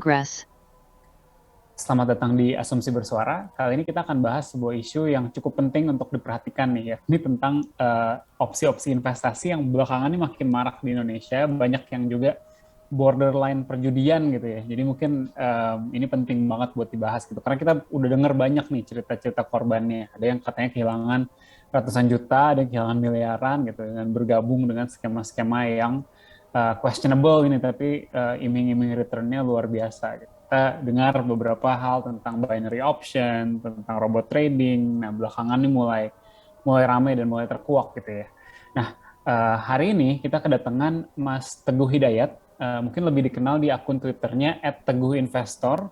Gress. Selamat datang di Asumsi Bersuara. Kali ini kita akan bahas sebuah isu yang cukup penting untuk diperhatikan nih ya. Ini tentang opsi-opsi investasi yang belakangan ini makin marak di Indonesia. Banyak yang juga borderline perjudian gitu ya. Jadi mungkin ini penting banget buat dibahas gitu. Karena kita udah dengar banyak nih cerita-cerita korbannya. Ada yang katanya kehilangan ratusan juta, ada yang kehilangan miliaran gitu. Dan bergabung dengan skema-skema yang questionable ini, tapi iming-iming returnnya luar biasa gitu. Kita dengar beberapa hal tentang binary option, tentang robot trading. Nah, belakangan ini mulai mulai ramai dan mulai terkuak gitu ya. Nah, hari ini kita kedatangan Mas Teguh Hidayat, mungkin lebih dikenal di akun Twitternya @teguhinvestor.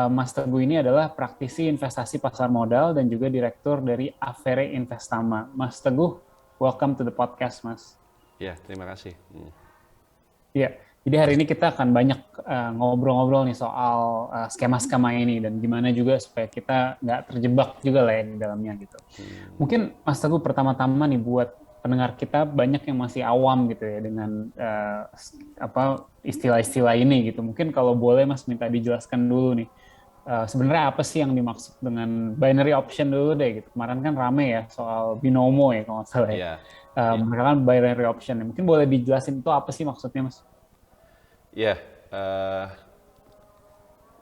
Mas Teguh ini adalah praktisi investasi pasar modal dan juga direktur dari Avere Investama. Mas Teguh, welcome to the podcast, Mas. Ya, terima kasih. Iya, jadi hari ini kita akan banyak ngobrol-ngobrol nih soal skema-skema ini dan gimana juga supaya kita nggak terjebak juga lah ya di dalamnya gitu. Mungkin Mas Teguh pertama-tama nih buat pendengar kita banyak yang masih awam gitu ya dengan apa istilah-istilah ini gitu. Mungkin kalau boleh Mas minta dijelaskan dulu nih. Sebenarnya apa sih yang dimaksud dengan binary option dulu deh gitu. Kemarin kan rame ya soal binomo ya kalau nggak salah ya. Ya, Mereka kan binary option. Mungkin boleh dijelasin itu apa sih maksudnya Mas? ya.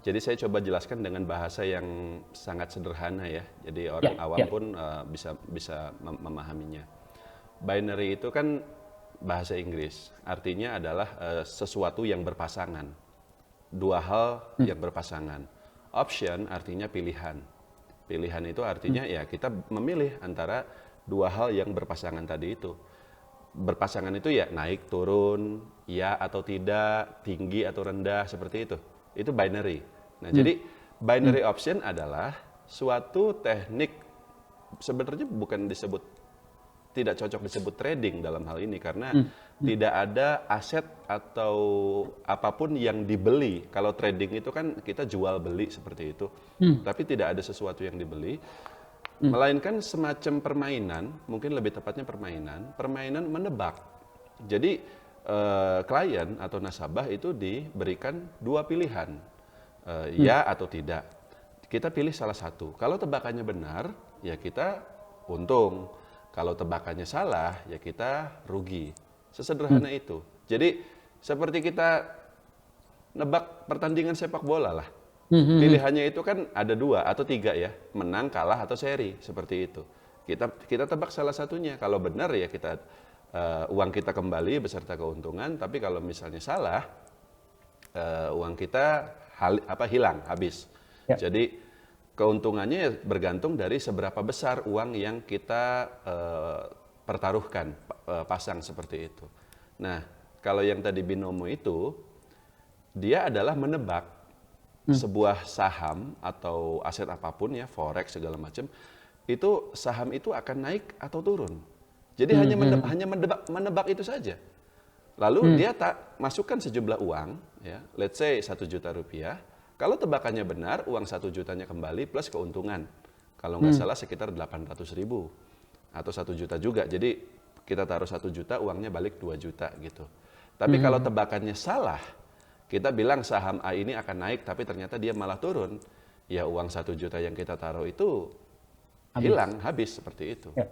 Jadi saya coba jelaskan dengan bahasa yang sangat sederhana ya. Jadi orang Ya, awam ya. pun bisa memahaminya. Binary itu kan bahasa Inggris, artinya adalah sesuatu yang berpasangan, dua hal Hmm, yang berpasangan. Option artinya pilihan. Pilihan itu hmm, artinya ya kita memilih antara dua hal yang berpasangan tadi itu. Berpasangan itu ya naik turun, ya atau tidak, tinggi atau rendah seperti itu. Itu binary. Nah, hmm, jadi hmm, binary option adalah suatu teknik sebenarnya bukan disebut tidak cocok disebut trading dalam hal ini karena hmm, hmm, tidak ada aset atau apapun yang dibeli. Kalau trading itu kan kita jual beli seperti itu. hmm, Tapi tidak ada sesuatu yang dibeli, hmm, melainkan semacam permainan, mungkin lebih tepatnya permainan menebak. Jadi klien atau nasabah itu diberikan dua pilihan, hmm, ya atau tidak. Kita pilih salah satu. Kalau tebakannya benar, ya kita untung. Kalau tebakannya salah, ya kita rugi. hmm, Sesederhana itu. Jadi seperti kita nebak pertandingan sepak bola lah. hmm, hmm, hmm. Pilihannya itu kan ada dua atau tiga ya, menang, kalah atau seri seperti itu. Kita tebak salah satunya. Kalau benar ya kita uang kita kembali beserta keuntungan. Tapi kalau misalnya salah, uang kita hilang, habis. Ya. Jadi keuntungannya ya bergantung dari seberapa besar uang yang kita pertaruhkan, pasang seperti itu. Nah, kalau yang tadi binomo itu, dia adalah menebak Hmm, sebuah saham atau aset apapun ya, forex segala macam, itu saham itu akan naik atau turun. Jadi hmm, hanya hmm, menebak itu saja. Lalu hmm, dia tak masukkan sejumlah uang, ya, let's say 1 juta rupiah. Kalau tebakannya benar, uang 1 jutanya kembali plus keuntungan. Kalau nggak hmm, salah sekitar 800.000 atau 1 juta juga. Jadi kita taruh 1 juta, uangnya balik 2 juta gitu. Tapi hmm, kalau hmm. tebakannya salah, kita bilang saham A ini akan naik, tapi ternyata dia malah turun. Ya uang 1 juta yang kita taruh itu Habis. hilang, habis seperti itu. Ya,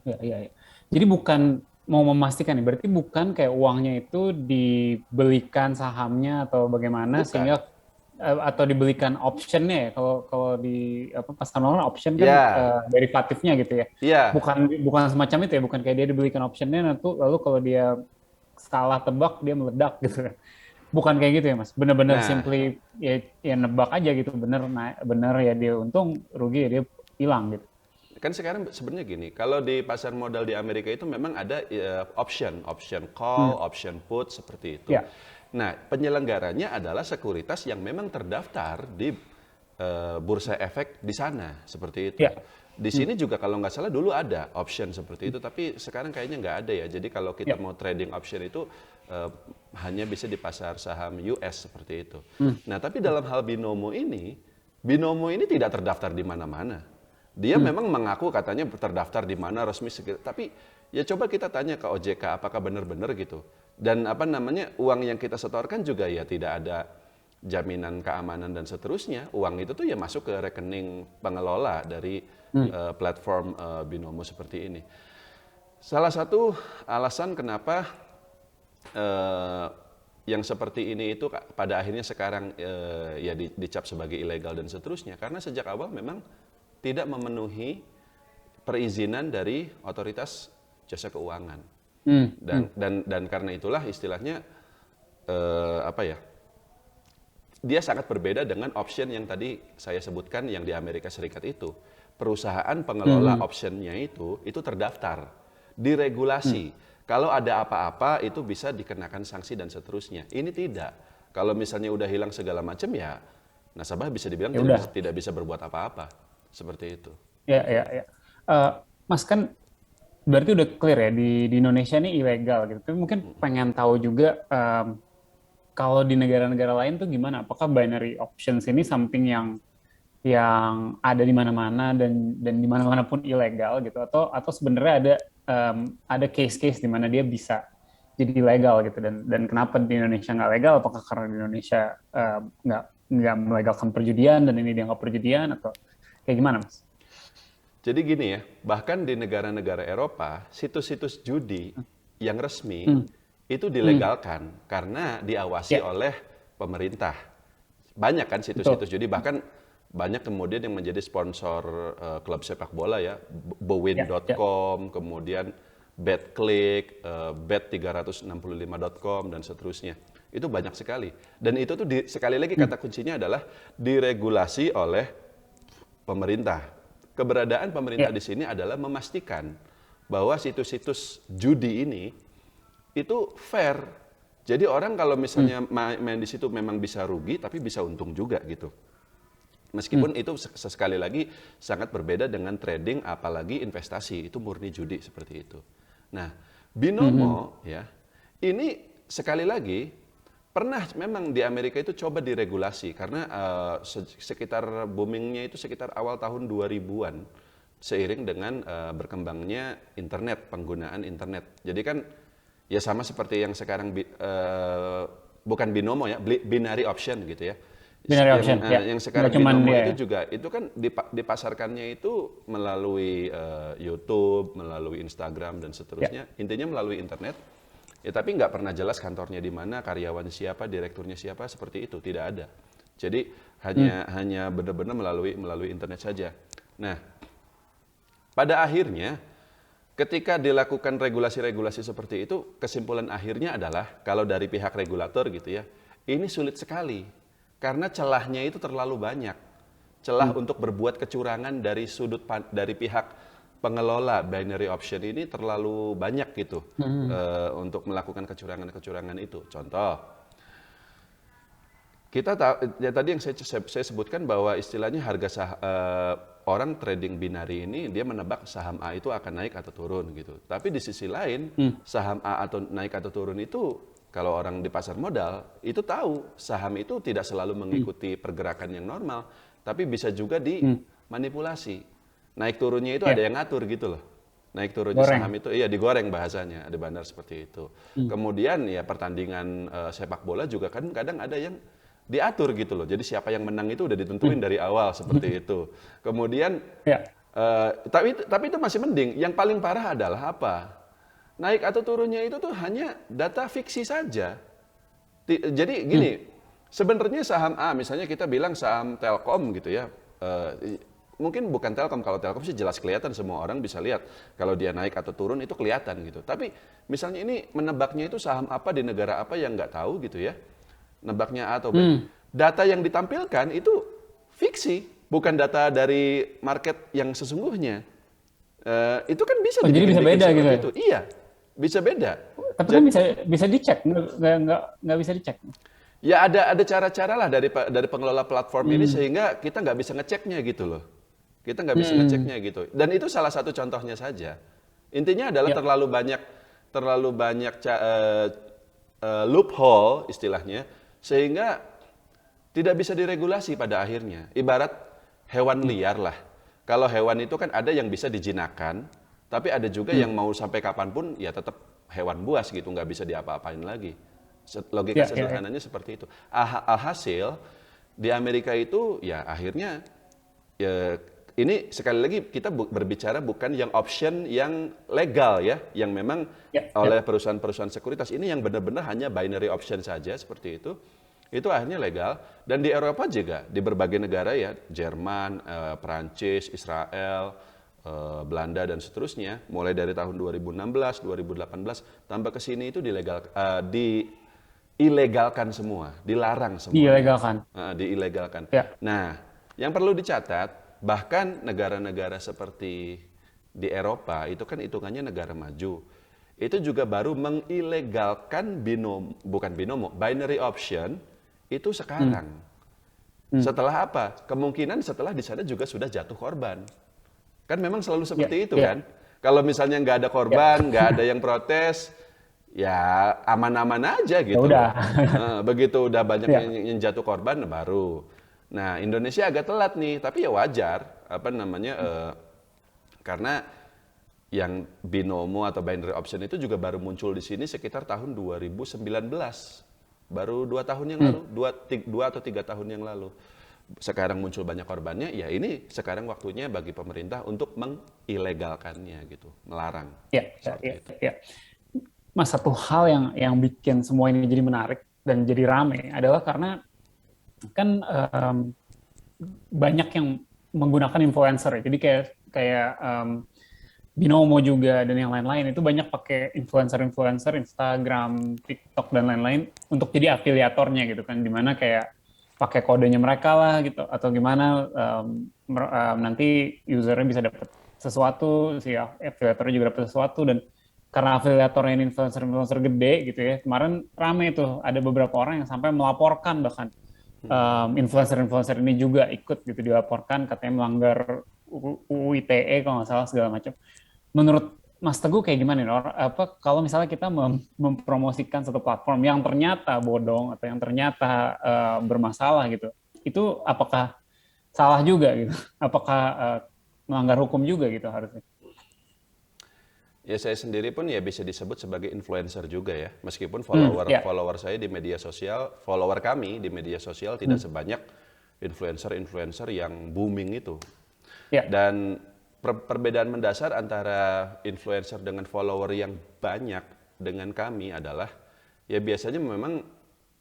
ya, ya, ya. Jadi bukan mau memastikan nih, berarti bukan kayak uangnya itu dibelikan sahamnya atau bagaimana Bukan. sehingga atau dibelikan optionnya ya. Kalau kalau di apa pasar modal option kan Ya, derivatifnya gitu ya. iya. Bukan bukan semacam itu ya, bukan kayak dia dibelikan optionnya lalu kalau dia salah tebak dia meledak gitu. Bukan kayak gitu ya Mas. Bener-bener Nah, simply ya nebak aja gitu. Bener ya dia untung, rugi ya dia hilang gitu. kan sekarang sebenarnya gini, kalau di pasar modal di Amerika itu memang ada option Hmm, call, option put seperti itu. ya. Nah, penyelenggaranya adalah sekuritas yang memang terdaftar di bursa efek di sana, seperti itu. Ya. Di Hmm, sini juga kalau nggak salah dulu ada option seperti itu, tapi sekarang kayaknya nggak ada ya. Jadi kalau kita ya. mau trading option itu eh, hanya bisa di pasar saham US seperti itu. Hmm, Nah, tapi dalam hal binomo ini tidak terdaftar di mana-mana. Dia hmm, memang mengaku katanya terdaftar di mana resmi, tapi ya coba kita tanya ke OJK apakah benar-benar gitu. Dan apa namanya uang yang kita setorkan juga ya tidak ada jaminan keamanan dan seterusnya, uang itu tuh ya masuk ke rekening pengelola dari platform Binomo seperti ini. Salah satu alasan kenapa yang seperti ini itu pada akhirnya sekarang ya dicap sebagai ilegal dan seterusnya, karena sejak awal memang tidak memenuhi perizinan dari otoritas jasa keuangan. Dan karena itulah istilahnya apa ya? Dia sangat berbeda dengan option yang tadi saya sebutkan yang di Amerika Serikat itu. Perusahaan pengelola optionnya itu terdaftar, diregulasi. Kalau ada apa-apa itu bisa dikenakan sanksi dan seterusnya. Ini tidak. Kalau misalnya udah hilang segala macam ya nasabah bisa dibilang tidak bisa berbuat apa-apa. Seperti itu. Ya. Mas kan berarti udah clear ya di Indonesia ini ilegal gitu. Tapi mungkin pengen tahu juga kalau di negara-negara lain tuh gimana? Apakah binary options ini something yang ada di mana-mana dan di mana-mana pun ilegal gitu? Atau sebenarnya ada case-case di mana dia bisa jadi ilegal gitu? Dan kenapa di Indonesia nggak legal? Apakah karena di Indonesia nggak melegalkan perjudian dan ini dianggap perjudian atau kayak gimana, Mas? Jadi gini ya, bahkan di negara-negara Eropa, situs-situs judi yang resmi itu dilegalkan karena diawasi oleh pemerintah. Banyak kan situs-situs judi, bahkan banyak kemudian yang menjadi sponsor klub sepak bola ya, bowin.com, kemudian betclick, bet365.com dan seterusnya. Itu banyak sekali. Dan itu tuh sekali lagi kata kuncinya adalah diregulasi oleh pemerintah. Keberadaan pemerintah di sini adalah memastikan bahwa situs-situs judi ini itu fair. Jadi orang kalau misalnya main di situ memang bisa rugi, tapi bisa untung juga gitu. Meskipun itu sekali lagi sangat berbeda dengan trading, apalagi investasi, itu murni judi seperti itu. Nah, Binomo ya, ini sekali lagi pernah memang di Amerika itu coba diregulasi karena sekitar boomingnya itu sekitar awal tahun 2000-an seiring dengan berkembangnya internet, penggunaan internet. Jadi kan ya sama seperti yang sekarang bukan Binomo ya, binary option gitu ya. Binary option, yang sekarang Binomo itu juga itu kan dipasarkannya itu melalui YouTube, melalui Instagram dan seterusnya. Intinya melalui internet. Ya tapi nggak pernah jelas kantornya di mana, karyawan siapa, direkturnya siapa, seperti itu tidak ada. Jadi hanya benar-benar melalui internet saja. Nah, pada akhirnya ketika dilakukan regulasi-regulasi seperti itu, kesimpulan akhirnya adalah kalau dari pihak regulator gitu ya, ini sulit sekali karena celahnya itu terlalu banyak. Celah untuk berbuat kecurangan dari dari pihak pengelola binary option ini terlalu banyak gitu untuk melakukan kecurangan-kecurangan itu. Contoh, kita tahu ya tadi yang saya sebutkan bahwa istilahnya harga orang trading binary ini dia menebak saham A itu akan naik atau turun gitu. Tapi di sisi lain saham A atau naik atau turun itu kalau orang di pasar modal itu tahu saham itu tidak selalu mengikuti pergerakan yang normal, tapi bisa juga dimanipulasi. Naik turunnya itu ada yang ngatur gitu loh. Naik turunnya saham itu iya digoreng bahasanya, ada bandar seperti itu. Kemudian ya pertandingan sepak bola juga kan kadang ada yang diatur gitu loh. Jadi siapa yang menang itu udah ditentuin dari awal seperti itu. Kemudian tapi itu masih mending. Yang paling parah adalah apa? Naik atau turunnya itu tuh hanya data fiksi saja. Jadi gini, sebenarnya saham A misalnya kita bilang saham Telkom gitu ya. Mungkin bukan Telkom, kalau Telkom sih jelas kelihatan, semua orang bisa lihat kalau dia naik atau turun itu kelihatan gitu. Tapi misalnya ini menebaknya itu saham apa di negara apa yang nggak tahu gitu ya, nebaknya A atau B. Data yang ditampilkan itu fiksi, bukan data dari market yang sesungguhnya. Itu kan bisa jadi bisa beda gitu ya? Itu. Iya, bisa beda. Tapi kan bisa dicek, nggak bisa dicek. Ya ada cara-cara lah dari pengelola platform ini sehingga kita nggak bisa ngeceknya gitu loh. Kita nggak bisa ngeceknya gitu. Dan itu salah satu contohnya saja. Intinya adalah terlalu banyak loophole istilahnya sehingga tidak bisa diregulasi pada akhirnya. Ibarat hewan liar lah. Kalau hewan itu kan ada yang bisa dijinakkan, tapi ada juga yang mau sampai kapanpun ya tetap hewan buas gitu, nggak bisa diapa-apain lagi. Logika Ya, ya, ya. sederhananya seperti itu. Alhasil di Amerika itu ya akhirnya ya, ini sekali lagi kita berbicara bukan yang option yang legal ya, yang memang Ya, oleh ya. perusahaan-perusahaan sekuritas. Ini yang benar-benar hanya binary option saja seperti itu. Itu akhirnya legal dan di Eropa juga di berbagai negara ya, Jerman, Perancis, Israel, Belanda dan seterusnya, mulai dari tahun 2016, 2018 tambah ke sini itu diilegalkan semua, dilarang semuanya, Dilegalkan. diilegalkan. Ya, Nah, yang perlu dicatat, bahkan negara-negara seperti di Eropa itu kan hitungannya negara maju. Itu juga baru mengilegalkan bukan binomo, binary option itu hmm, sekarang. hmm. Setelah apa? Kemungkinan setelah di sana juga sudah jatuh korban. Kan memang selalu Ya, seperti itu ya, kan. Kalau misalnya nggak ada ya. korban, nggak ada yang protes, ya aman-aman aja Ya gitu udah. loh. Begitu udah banyak Ya, yang jatuh korban baru. Nah, Indonesia agak telat nih, tapi ya wajar. Apa namanya? Karena yang binomo atau binary option itu juga baru muncul di sini sekitar tahun 2019. Baru 2 tahun yang lalu, hmm. dua atau 3 tahun yang lalu. Sekarang muncul banyak korbannya, ya ini sekarang waktunya bagi pemerintah untuk mengilegalkannya gitu, melarang Ya, ya, seperti ya, itu. ya. Mas, satu hal yang bikin semua ini jadi menarik dan jadi rame adalah karena kan banyak yang menggunakan influencer ya. Jadi kayak kayak Binomo juga dan yang lain-lain itu banyak pakai influencer-influencer Instagram, TikTok dan lain-lain untuk jadi afiliatornya gitu kan, dimana kayak pakai kodenya mereka lah gitu atau gimana nanti usernya bisa dapat sesuatu, si afiliatornya juga dapat sesuatu. Dan karena afiliatornya ini influencer-influencer gede gitu ya, kemarin rame tuh ada beberapa orang yang sampai melaporkan, bahkan influencer-influencer ini juga ikut gitu dilaporkan katanya melanggar UU ITE kalau nggak salah segala macam. Menurut Mas Teguh kayak gimana nih? Apa kalau misalnya kita mempromosikan satu platform yang ternyata bodong atau yang ternyata bermasalah gitu, itu apakah salah juga gitu? Apakah melanggar hukum juga gitu harusnya? Ya saya sendiri pun ya bisa disebut sebagai influencer juga ya, meskipun Ya, follower saya di media sosial, follower kami di media sosial tidak hmm, sebanyak influencer-influencer yang booming itu. ya, Dan perbedaan mendasar antara influencer dengan follower yang banyak dengan kami adalah ya biasanya memang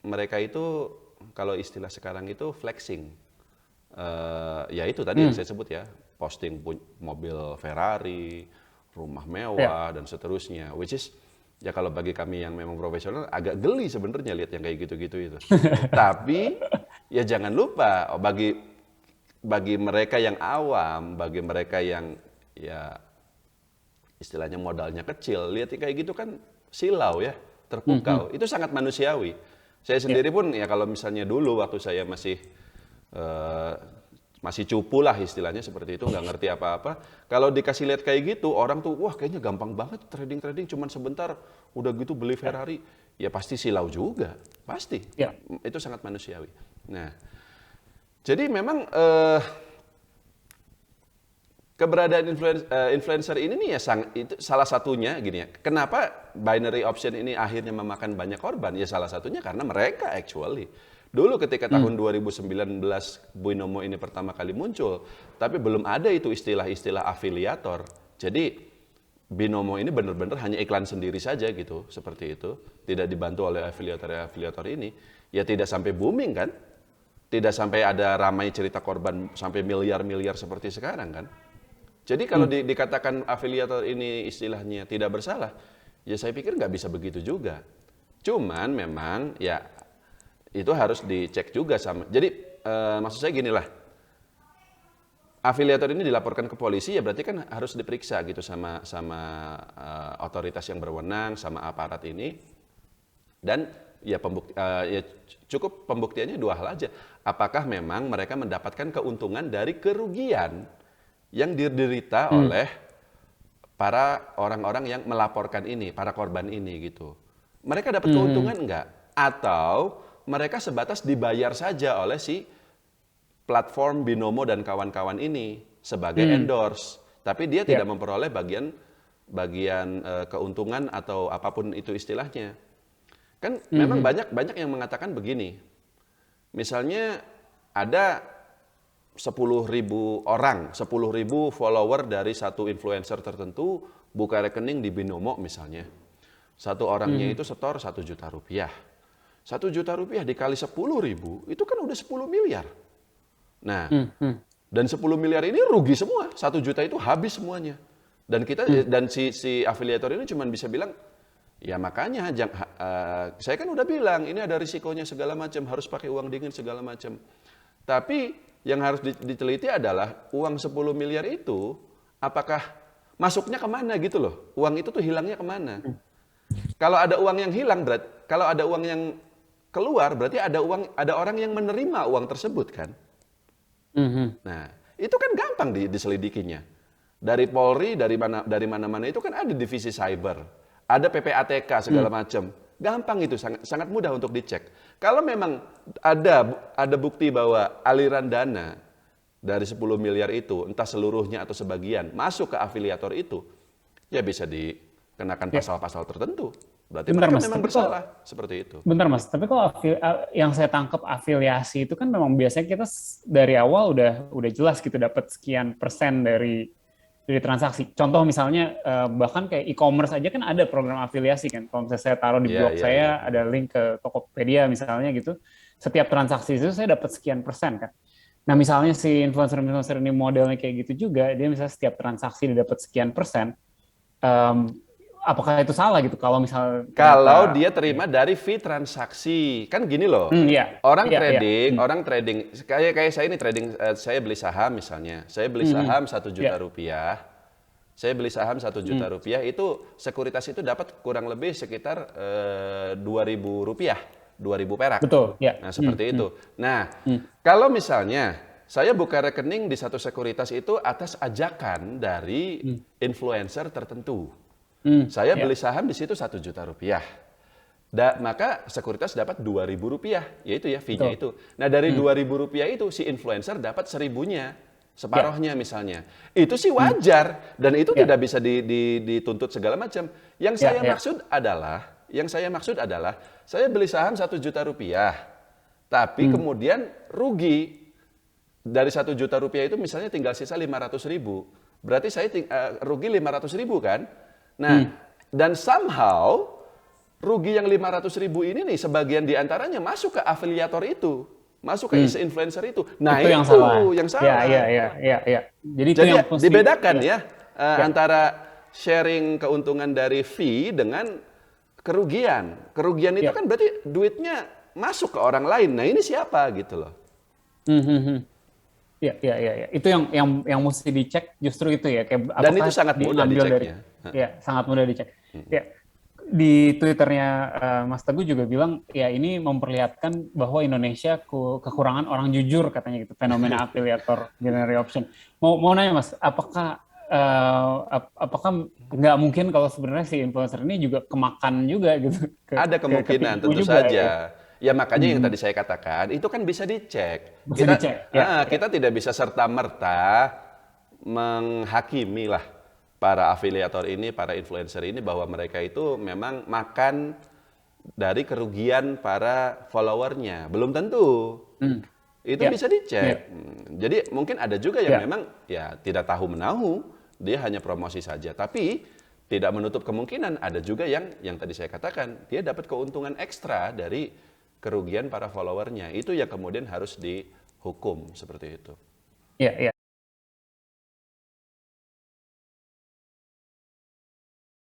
mereka itu kalau istilah sekarang itu flexing. Ya itu tadi yang hmm, saya sebut ya, posting mobil Ferrari, rumah ya, mewah dan seterusnya. Which is ya kalau bagi kami yang memang profesional agak geli sebenarnya lihat yang kayak gitu-gitu itu. Tapi ya jangan lupa bagi bagi mereka yang awam, bagi mereka yang ya istilahnya modalnya kecil, lihat kayak gitu kan silau ya, hmm, hmm, terpukau. Itu sangat manusiawi. Saya ya, sendiri pun ya kalau misalnya dulu waktu saya eh, masih cupu lah istilahnya seperti itu, nggak ngerti apa-apa. Kalau dikasih lihat kayak gitu, orang tuh wah kayaknya gampang banget trading-trading, cuman sebentar udah gitu beli ya, Ferrari. Ya pasti silau juga, pasti. ya, Itu sangat manusiawi. Nah, jadi memang keberadaan influencer ini nih ya itu salah satunya gini ya. Kenapa binary option ini akhirnya memakan banyak korban? Ya salah satunya karena mereka actually. Dulu ketika tahun hmm, 2019 Binomo ini pertama kali muncul, tapi belum ada itu istilah-istilah afiliator. Jadi Binomo ini benar-benar hanya iklan sendiri saja gitu, seperti itu. Tidak dibantu oleh afiliator-afiliator ini. Ya tidak sampai booming kan? Tidak sampai ada ramai cerita korban sampai miliar-miliar seperti sekarang kan? Jadi kalau hmm, dikatakan afiliator ini istilahnya tidak bersalah, ya saya pikir nggak bisa begitu juga. Cuman memang ya itu harus dicek juga sama. Jadi maksud saya gini lah, afiliator ini dilaporkan ke polisi ya berarti kan harus diperiksa gitu sama otoritas yang berwenang, sama aparat ini. Dan ya ya cukup pembuktiannya dua hal aja. Apakah memang mereka mendapatkan keuntungan dari kerugian yang diderita hmm, oleh para orang-orang yang melaporkan ini, para korban ini gitu. Mereka dapat hmm, keuntungan hmm, enggak? Atau mereka sebatas dibayar saja oleh si platform Binomo dan kawan-kawan ini sebagai hmm, endorse, tapi dia tidak ya, memperoleh bagian keuntungan atau apapun itu istilahnya. Kan memang banyak yang mengatakan begini. Misalnya ada 10.000 orang, 10.000 follower dari satu influencer tertentu buka rekening di Binomo misalnya. Satu orangnya itu setor 1 juta rupiah. 1 juta rupiah dikali 10.000 itu kan udah 10 miliar. Nah, dan 10 miliar ini rugi semua. 1 juta itu habis semuanya. Dan kita dan si afiliator ini cuma bisa bilang, ya makanya saya kan udah bilang ini ada risikonya segala macam, harus pakai uang dingin segala macam. Tapi yang harus diteliti adalah uang 10 miliar itu apakah masuknya kemana gitu loh. Uang itu tuh hilangnya kemana. Kalau ada uang yang hilang, kalau ada uang yang keluar, berarti ada orang yang menerima uang tersebut kan. Nah, itu kan gampang diselidikinya. Dari Polri, dari mana-mana itu kan ada divisi cyber, ada PPATK segala macam. Gampang itu, sangat mudah untuk dicek. Kalau memang ada bukti bahwa aliran dana dari 10 miliar itu, entah seluruhnya atau sebagian, masuk ke afiliator itu, ya bisa dikenakan pasal-pasal tertentu. Berarti mereka memang bersalah, seperti itu. Bentar Mas, tapi kalau yang saya tangkap afiliasi itu kan memang biasanya kita dari awal udah jelas gitu dapat sekian persen dari transaksi. Contoh misalnya bahkan kayak e-commerce aja kan ada program afiliasi kan. Kalau misalnya saya taruh di blog saya ada link ke Tokopedia misalnya gitu, setiap transaksi itu saya dapat sekian persen kan. Nah misalnya si influencer ini modelnya kayak gitu juga, dia misalnya setiap transaksi dia dapat sekian persen. Apakah itu salah gitu kalau dia terima dari fee transaksi kan gini loh. Orang trading kayak saya ini trading, saya beli saham misalnya, saya beli saham 1 juta rupiah, saya beli saham 1 juta rupiah, itu sekuritas itu dapat kurang lebih sekitar 2.000 rupiah, 2.000 perak. Betul. Nah seperti itu. Nah kalau misalnya saya buka rekening di satu sekuritas itu atas ajakan dari influencer tertentu. Saya beli saham di situ 1 juta rupiah. Maka sekuritas dapat 2.000 rupiah, yaitu ya fee-nya itu. Nah dari 2.000 rupiah itu si influencer dapat 1.000-nya, separohnya misalnya. Itu sih wajar dan itu tidak bisa dituntut segala macam. Yang saya maksud adalah saya beli saham 1 juta rupiah, tapi kemudian rugi dari 1 juta rupiah itu misalnya tinggal sisa 500.000. Berarti saya rugi 500.000 kan? Nah, dan somehow rugi yang 500.000 ini nih sebagian diantaranya masuk ke afiliator itu, masuk ke influencer itu. Nah itu yang salah. Iya. Jadi dibedakan antara sharing keuntungan dari fee dengan kerugian. Kerugian itu kan berarti duitnya masuk ke orang lain. Nah ini siapa gitu loh. Iya. Itu yang mesti dicek justru itu ya. Dan itu sangat mudah diceknya. Sangat mudah dicek. Ya, di Twitternya Mas Teguh juga bilang ya ini memperlihatkan bahwa Indonesia kekurangan orang jujur katanya gitu, fenomena afiliator binary option. Mau nanya Mas, apakah nggak mungkin kalau sebenarnya si influencer ini juga kemakan juga gitu? Ada kemungkinan tentu saja. Ya makanya yang tadi saya katakan itu kan bisa dicek. Kita tidak bisa serta-merta menghakimi lah para afiliator ini, para influencer ini bahwa mereka itu memang makan dari kerugian para followernya. Belum tentu. Itu bisa dicek. Jadi mungkin ada juga yang memang ya tidak tahu menahu, dia hanya promosi saja. Tapi tidak menutup kemungkinan ada juga yang tadi saya katakan, dia dapat keuntungan ekstra dari kerugian para followernya. Itu yang kemudian harus dihukum seperti itu. Iya.